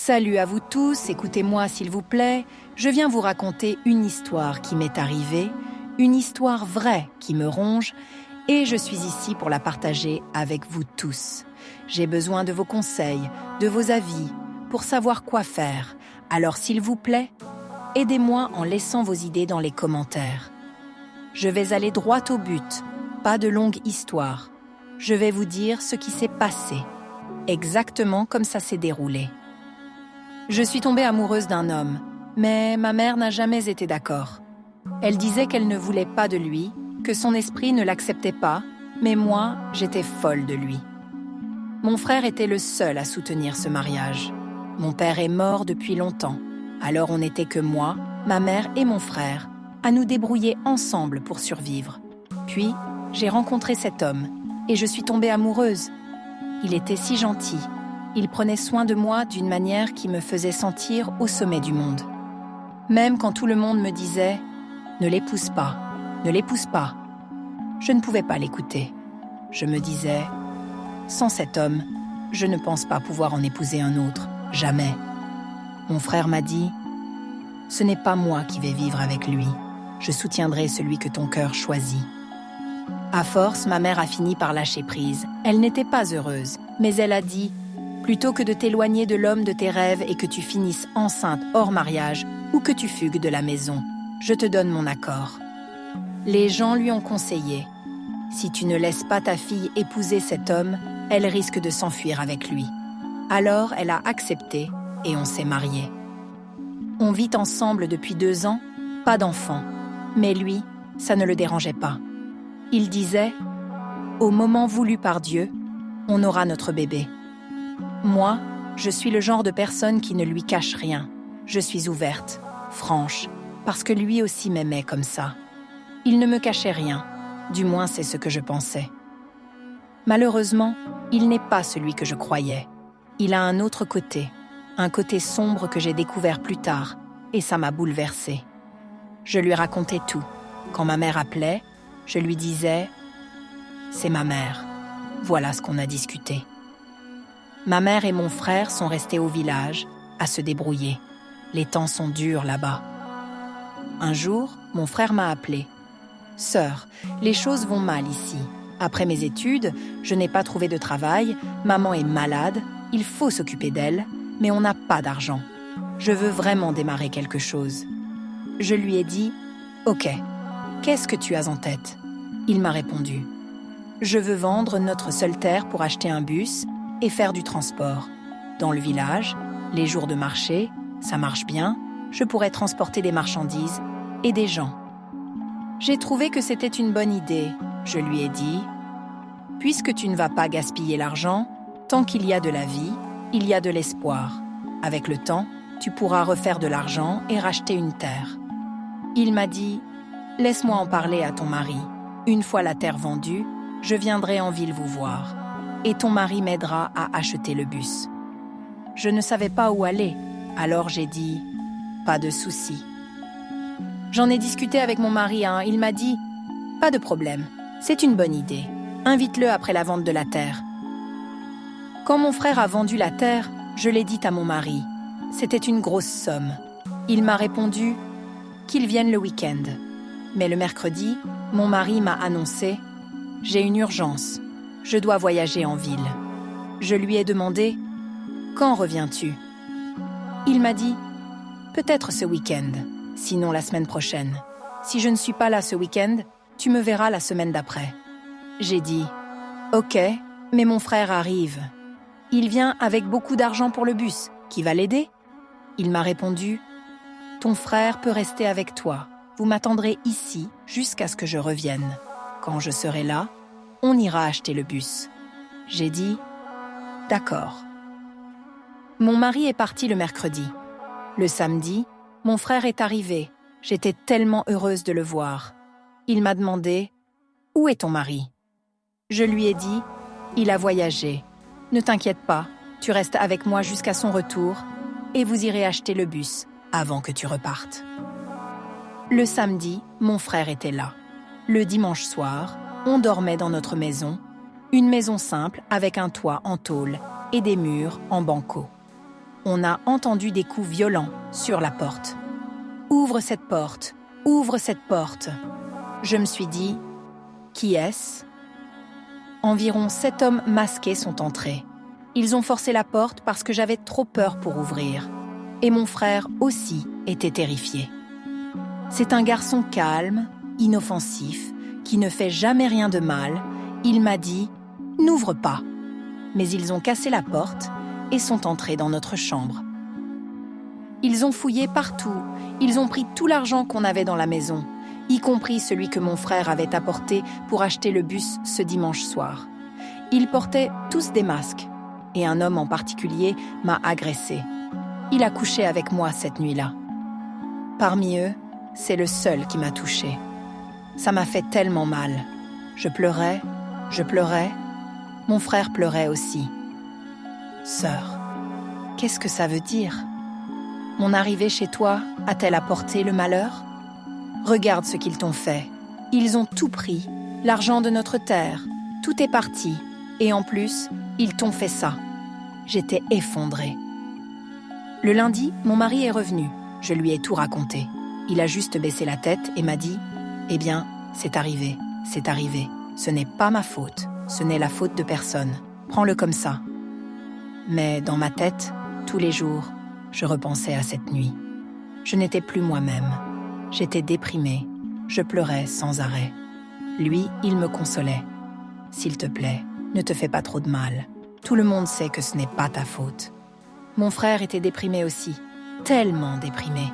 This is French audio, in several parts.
Salut à vous tous, écoutez-moi s'il vous plaît. Je viens vous raconter une histoire qui m'est arrivée, une histoire vraie qui me ronge, et je suis ici pour la partager avec vous tous. J'ai besoin de vos conseils, de vos avis, pour savoir quoi faire. Alors s'il vous plaît, aidez-moi en laissant vos idées dans les commentaires. Je vais aller droit au but, pas de longue histoire. Je vais vous dire ce qui s'est passé, exactement comme ça s'est déroulé. Je suis tombée amoureuse d'un homme, mais ma mère n'a jamais été d'accord. Elle disait qu'elle ne voulait pas de lui, que son esprit ne l'acceptait pas, mais moi, j'étais folle de lui. Mon frère était le seul à soutenir ce mariage. Mon père est mort depuis longtemps, alors on n'était que moi, ma mère et mon frère, à nous débrouiller ensemble pour survivre. Puis, j'ai rencontré cet homme, et je suis tombée amoureuse. Il était si gentil. Il prenait soin de moi d'une manière qui me faisait sentir au sommet du monde. Même quand tout le monde me disait « Ne l'épouse pas, ne l'épouse pas », je ne pouvais pas l'écouter. Je me disais « Sans cet homme, je ne pense pas pouvoir en épouser un autre, jamais ». Mon frère m'a dit « Ce n'est pas moi qui vais vivre avec lui, je soutiendrai celui que ton cœur choisit ». À force, ma mère a fini par lâcher prise. Elle n'était pas heureuse, mais elle a dit « Plutôt que de t'éloigner de l'homme de tes rêves et que tu finisses enceinte hors mariage ou que tu fugues de la maison, je te donne mon accord. » Les gens lui ont conseillé « Si tu ne laisses pas ta fille épouser cet homme, elle risque de s'enfuir avec lui. » Alors elle a accepté et on s'est mariés. On vit ensemble depuis 2 ans, pas d'enfant. Mais lui, ça ne le dérangeait pas. Il disait « Au moment voulu par Dieu, on aura notre bébé. » Moi, je suis le genre de personne qui ne lui cache rien. Je suis ouverte, franche, parce que lui aussi m'aimait comme ça. Il ne me cachait rien, du moins c'est ce que je pensais. Malheureusement, il n'est pas celui que je croyais. Il a un autre côté, un côté sombre que j'ai découvert plus tard, et ça m'a bouleversée. Je lui racontais tout. Quand ma mère appelait, je lui disais « C'est ma mère. Voilà ce qu'on a discuté. » Ma mère et mon frère sont restés au village, à se débrouiller. Les temps sont durs là-bas. Un jour, mon frère m'a appelé. « Sœur, les choses vont mal ici. Après mes études, je n'ai pas trouvé de travail, maman est malade, il faut s'occuper d'elle, mais on n'a pas d'argent. Je veux vraiment démarrer quelque chose. » Je lui ai dit « Ok, qu'est-ce que tu as en tête ?» Il m'a répondu « Je veux vendre notre seule terre pour acheter un bus et faire du transport. Dans le village, les jours de marché, ça marche bien, je pourrais transporter des marchandises et des gens. » J'ai trouvé que c'était une bonne idée. Je lui ai dit « Puisque tu ne vas pas gaspiller l'argent, tant qu'il y a de la vie, il y a de l'espoir. Avec le temps, tu pourras refaire de l'argent et racheter une terre. » Il m'a dit « Laisse-moi en parler à ton mari. Une fois la terre vendue, je viendrai en ville vous voir. Et ton mari m'aidera à acheter le bus. » Je ne savais pas où aller, alors j'ai dit « Pas de souci. » J'en ai discuté avec mon mari, il m'a dit « Pas de problème, c'est une bonne idée. Invite-le après la vente de la terre. » Quand mon frère a vendu la terre, je l'ai dit à mon mari. C'était une grosse somme. Il m'a répondu qu'il vienne le week-end. Mais le mercredi, mon mari m'a annoncé « J'ai une urgence. Je dois voyager en ville. » Je lui ai demandé « Quand reviens-tu » Il m'a dit « Peut-être ce week-end, sinon la semaine prochaine. Si je ne suis pas là ce week-end, tu me verras la semaine d'après. » J'ai dit « Ok, mais mon frère arrive. Il vient avec beaucoup d'argent pour le bus. Qui va l'aider ?» Il m'a répondu « Ton frère peut rester avec toi. Vous m'attendrez ici jusqu'à ce que je revienne. Quand je serai là, on ira acheter le bus. » J'ai dit « D'accord. » Mon mari est parti le mercredi. Le samedi, mon frère est arrivé. J'étais tellement heureuse de le voir. Il m'a demandé « Où est ton mari ?» Je lui ai dit « Il a voyagé. Ne t'inquiète pas, tu restes avec moi jusqu'à son retour et vous irez acheter le bus avant que tu repartes. » Le samedi, mon frère était là. Le dimanche soir, on dormait dans notre maison, une maison simple avec un toit en tôle et des murs en banco. on a entendu des coups violents sur la porte. « Ouvre cette porte, ouvre cette porte !» Je me suis dit « Qui est-ce » Environ 7 hommes masqués sont entrés. Ils ont forcé la porte parce que j'avais trop peur pour ouvrir. Et mon frère aussi était terrifié. C'est un garçon calme, inoffensif, qui ne fait jamais rien de mal. Il m'a dit « N'ouvre pas !» Mais ils ont cassé la porte et sont entrés dans notre chambre. Ils ont fouillé partout. Ils ont pris tout l'argent qu'on avait dans la maison, y compris celui que mon frère avait apporté pour acheter le bus ce dimanche soir. Ils portaient tous des masques, et un homme en particulier m'a agressée. Il a couché avec moi cette nuit-là. Parmi eux, c'est le seul qui m'a touchée. Ça m'a fait tellement mal. Je pleurais. Mon frère pleurait aussi. Sœur, qu'est-ce que ça veut dire ? Mon arrivée chez toi a-t-elle apporté le malheur ? Regarde ce qu'ils t'ont fait. Ils ont tout pris, l'argent de notre terre, tout est parti. Et en plus, ils t'ont fait ça. J'étais effondrée. Le lundi, mon mari est revenu. Je lui ai tout raconté. Il a juste baissé la tête et m'a dit « Eh bien, c'est arrivé. Ce n'est pas ma faute. Ce n'est la faute de personne. Prends-le comme ça. » Mais dans ma tête, tous les jours, je repensais à cette nuit. Je n'étais plus moi-même. J'étais déprimée. Je pleurais sans arrêt. Lui, il me consolait. « S'il te plaît, ne te fais pas trop de mal. Tout le monde sait que ce n'est pas ta faute. » Mon frère était déprimé aussi. Tellement déprimé.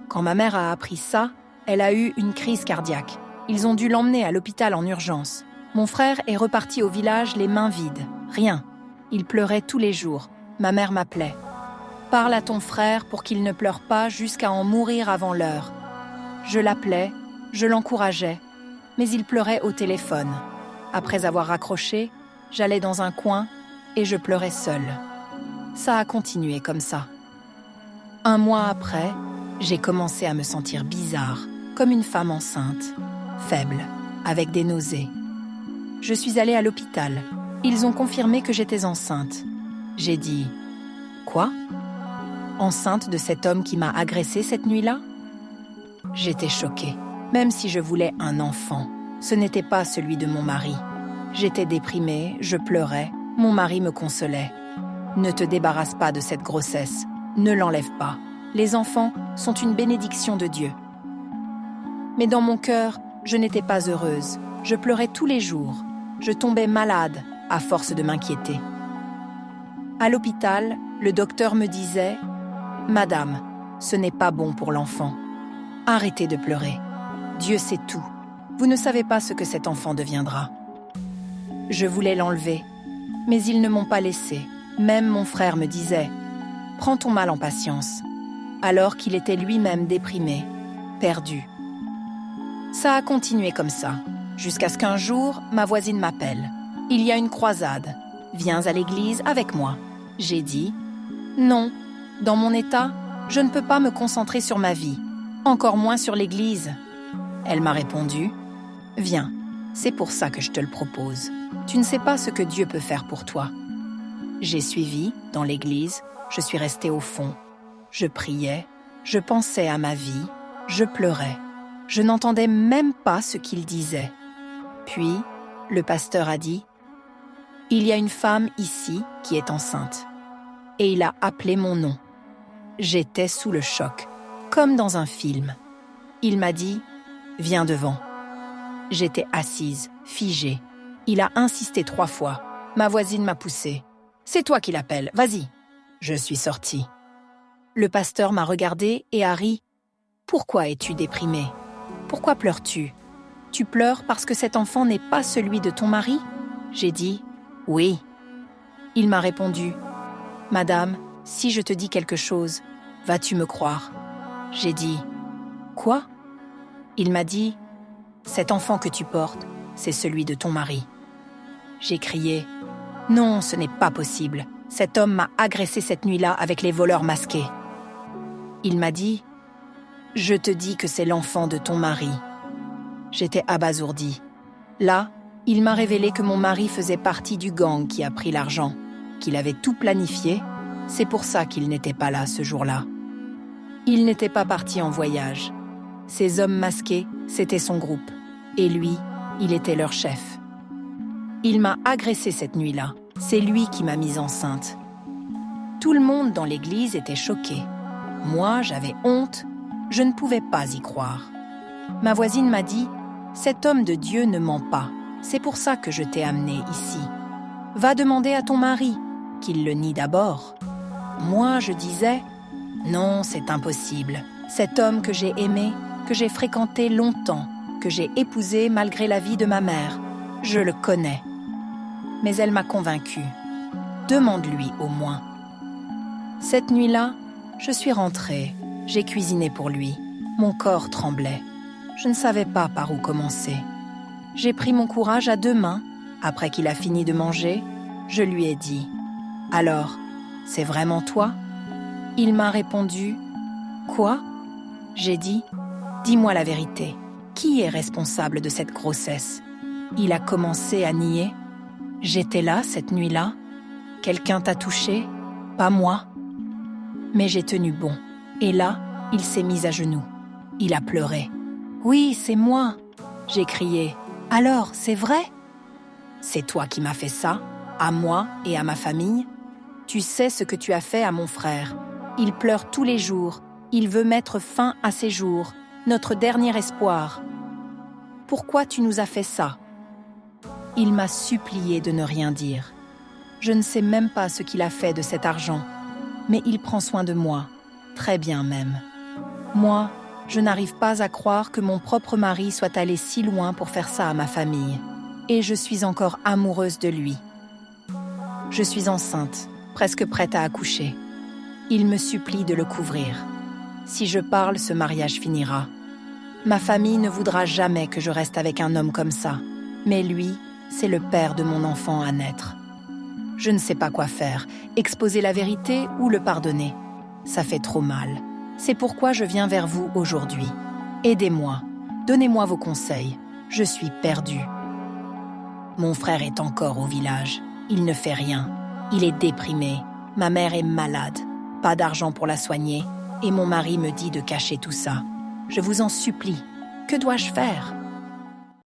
Quand ma mère a appris ça, elle a eu une crise cardiaque. Ils ont dû l'emmener à l'hôpital en urgence. Mon frère est reparti au village les mains vides. Rien. Il pleurait tous les jours. Ma mère m'appelait. « Parle à ton frère pour qu'il ne pleure pas jusqu'à en mourir avant l'heure. » Je l'appelais, je l'encourageais, mais il pleurait au téléphone. Après avoir raccroché, j'allais dans un coin et je pleurais seule. Ça a continué comme ça. 1 mois après, j'ai commencé à me sentir bizarre, comme une femme enceinte, faible, avec des nausées. Je suis allée à l'hôpital. Ils ont confirmé que j'étais enceinte. J'ai dit « Quoi ? Enceinte de cet homme qui m'a agressée cette nuit-là ?» J'étais choquée. Même si je voulais un enfant, ce n'était pas celui de mon mari. J'étais déprimée, je pleurais, mon mari me consolait. « Ne te débarrasse pas de cette grossesse, ne l'enlève pas. Les enfants sont une bénédiction de Dieu. » Mais dans mon cœur, je n'étais pas heureuse. Je pleurais tous les jours. Je tombais malade à force de m'inquiéter. À l'hôpital, le docteur me disait « Madame, ce n'est pas bon pour l'enfant. Arrêtez de pleurer. Dieu sait tout. Vous ne savez pas ce que cet enfant deviendra. » Je voulais l'enlever, mais ils ne m'ont pas laissé. Même mon frère me disait « Prends ton mal en patience », alors qu'il était lui-même déprimé, perdu. Ça a continué comme ça, jusqu'à ce qu'un jour, ma voisine m'appelle. « Il y a une croisade. Viens à l'église avec moi. » J'ai dit « Non, dans mon état, je ne peux pas me concentrer sur ma vie, encore moins sur l'église. » Elle m'a répondu « Viens, c'est pour ça que je te le propose. Tu ne sais pas ce que Dieu peut faire pour toi. » J'ai suivi, dans l'église, je suis restée au fond. Je priais, je pensais à ma vie, je pleurais. Je n'entendais même pas ce qu'il disait. Puis, le pasteur a dit « Il y a une femme ici qui est enceinte. » Et il a appelé mon nom. J'étais sous le choc, comme dans un film. Il m'a dit « Viens devant. » J'étais assise, figée. Il a insisté 3 fois. Ma voisine m'a poussée. « C'est toi qui l'appelles, vas-y. » Je suis sortie. Le pasteur m'a regardée et a ri. « Pourquoi es-tu déprimée ? Pourquoi pleures-tu ? Tu pleures parce que cet enfant n'est pas celui de ton mari ? » J'ai dit « Oui. » Il m'a répondu « Madame, si je te dis quelque chose, vas-tu me croire ? » J'ai dit « Quoi ? » Il m'a dit « Cet enfant que tu portes, c'est celui de ton mari. » J'ai crié « Non, ce n'est pas possible. Cet homme m'a agressée cette nuit-là avec les voleurs masqués. » Il m'a dit « Je te dis que c'est l'enfant de ton mari. » J'étais abasourdie. Là, il m'a révélé que mon mari faisait partie du gang qui a pris l'argent, qu'il avait tout planifié C'est pour ça qu'il n'était pas là ce jour-là. Il n'était pas parti en voyage. Ces hommes masqués, c'était son groupe. Et lui, il était leur chef. Il m'a agressée cette nuit-là. C'est lui qui m'a mise enceinte. Tout le monde dans l'église était choqué. Moi, j'avais honte. Je ne pouvais pas y croire. Ma voisine m'a dit « Cet homme de Dieu ne ment pas. C'est pour ça que je t'ai amené ici. Va demander à ton mari, qu'il le nie d'abord. » Moi, je disais « Non, c'est impossible. Cet homme que j'ai aimé, que j'ai fréquenté longtemps, que j'ai épousé malgré l'avis de ma mère, je le connais. » Mais elle m'a convaincue. Demande-lui au moins. Cette nuit-là, je suis rentrée. J'ai cuisiné pour lui. Mon corps tremblait. Je ne savais pas par où commencer. J'ai pris mon courage à deux mains. Après qu'il a fini de manger, je lui ai dit « Alors, c'est vraiment toi ?» Il m'a répondu « Quoi ?» J'ai dit « Dis-moi la vérité. Qui est responsable de cette grossesse ?» Il a commencé à nier. « J'étais là cette nuit-là. Quelqu'un t'a touché, pas moi. » Mais j'ai tenu bon. Et là, il s'est mis à genoux. Il a pleuré. « Oui, c'est moi !» J'ai crié. « Alors, c'est vrai ?»« C'est toi qui m'as fait ça, à moi et à ma famille. Tu sais ce que tu as fait à mon frère. Il pleure tous les jours. Il veut mettre fin à ses jours, notre dernier espoir. Pourquoi tu nous as fait ça ?» Il m'a supplié de ne rien dire. Je ne sais même pas ce qu'il a fait de cet argent, mais il prend soin de moi, très bien même. Moi, je n'arrive pas à croire que mon propre mari soit allé si loin pour faire ça à ma famille. Et je suis encore amoureuse de lui. Je suis enceinte, presque prête à accoucher. Il me supplie de le couvrir. Si je parle, ce mariage finira. Ma famille ne voudra jamais que je reste avec un homme comme ça. Mais lui, c'est le père de mon enfant à naître. Je ne sais pas quoi faire, exposer la vérité ou le pardonner. Ça fait trop mal. C'est pourquoi je viens vers vous aujourd'hui. Aidez-moi, donnez-moi vos conseils. Je suis perdue. Mon frère est encore au village. Il ne fait rien. Il est déprimé. Ma mère est malade. Pas d'argent pour la soigner. Et mon mari me dit de cacher tout ça. Je vous en supplie. Que dois-je faire ?